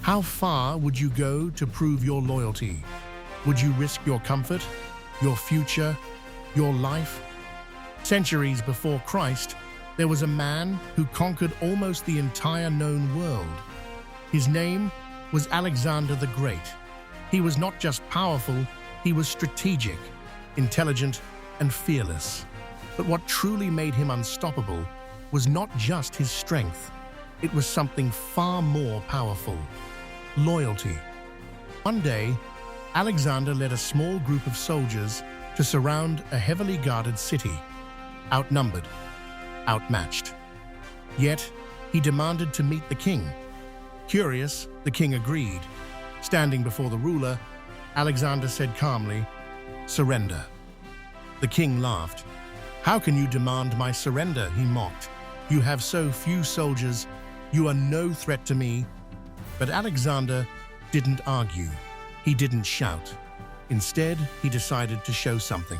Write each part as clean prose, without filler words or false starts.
How far would you go to prove your loyalty? Would you risk your comfort, your future, your life? Centuries before Christ, there was a man who conquered almost the entire known world. His name was Alexander the Great. He was not just powerful, he was strategic, intelligent, and fearless. But what truly made him unstoppable was not just his strength. It was something far more powerful: loyalty. One day, Alexander led a small group of soldiers to surround a heavily guarded city, outnumbered, outmatched. Yet, he demanded to meet the king. Curious, the king agreed. Standing before the ruler, Alexander said calmly, "Surrender." The king laughed. "How can you demand my surrender?" he mocked. "You have so few soldiers. You are no threat to me." But Alexander didn't argue. He didn't shout. Instead, he decided to show something.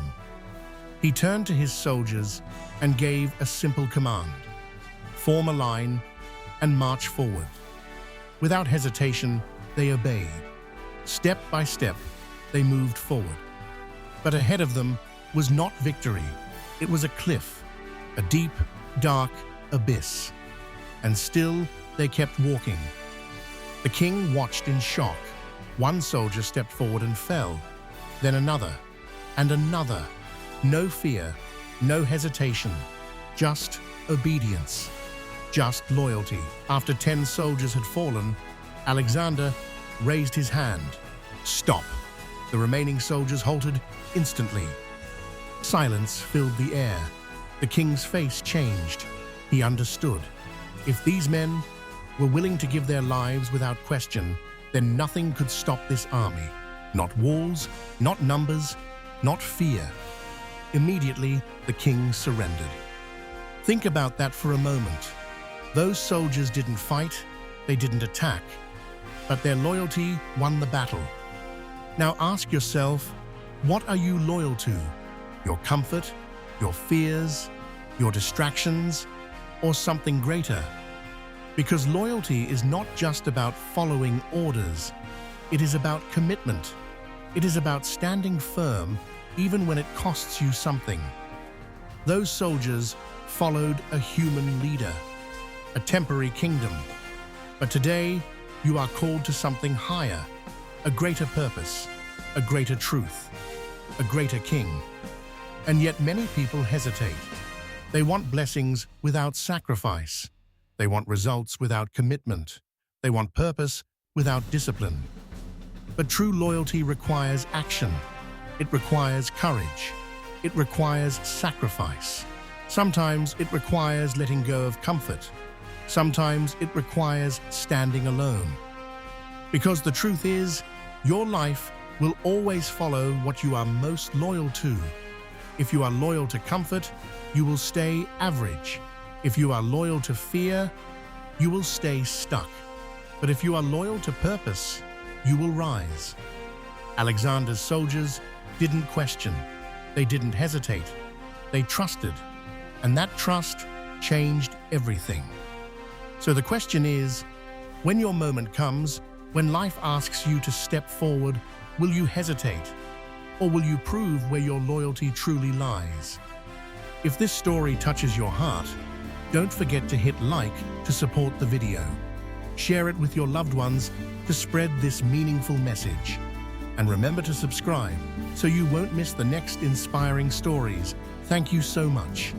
He turned to his soldiers and gave a simple command: form a line and march forward. Without hesitation, they obeyed. Step by step, they moved forward. But ahead of them was not victory. It was a cliff, a deep, dark abyss. And still, they kept walking. The king watched in shock. One soldier stepped forward and fell, then another, and another. No fear, no hesitation, just obedience, just loyalty. After 10 soldiers had fallen, Alexander raised his hand. "Stop!" The remaining soldiers halted instantly. Silence filled the air. The king's face changed. He understood. If these men were willing to give their lives without question, then nothing could stop this army. Not walls, not numbers, not fear. Immediately, the king surrendered. Think about that for a moment. Those soldiers didn't fight, they didn't attack, but their loyalty won the battle. Now ask yourself, what are you loyal to? Your comfort, your fears, your distractions, or something greater? Because loyalty is not just about following orders. It is about commitment. It is about standing firm even when it costs you something. Those soldiers followed a human leader, a temporary kingdom. But today, you are called to something higher, a greater purpose, a greater truth, a greater king. And yet many people hesitate. They want blessings without sacrifice. They want results without commitment. They want purpose without discipline. But true loyalty requires action. It requires courage. It requires sacrifice. Sometimes it requires letting go of comfort. Sometimes it requires standing alone. Because the truth is, your life will always follow what you are most loyal to. If you are loyal to comfort, you will stay average. If you are loyal to fear, you will stay stuck. But if you are loyal to purpose, you will rise. Alexander's soldiers didn't question. They didn't hesitate. They trusted. And that trust changed everything. So the question is, when your moment comes, when life asks you to step forward, will you hesitate? Or will you prove where your loyalty truly lies? If this story touches your heart, don't forget to hit like to support the video. Share it with your loved ones to spread this meaningful message. And remember to subscribe so you won't miss the next inspiring stories. Thank you so much.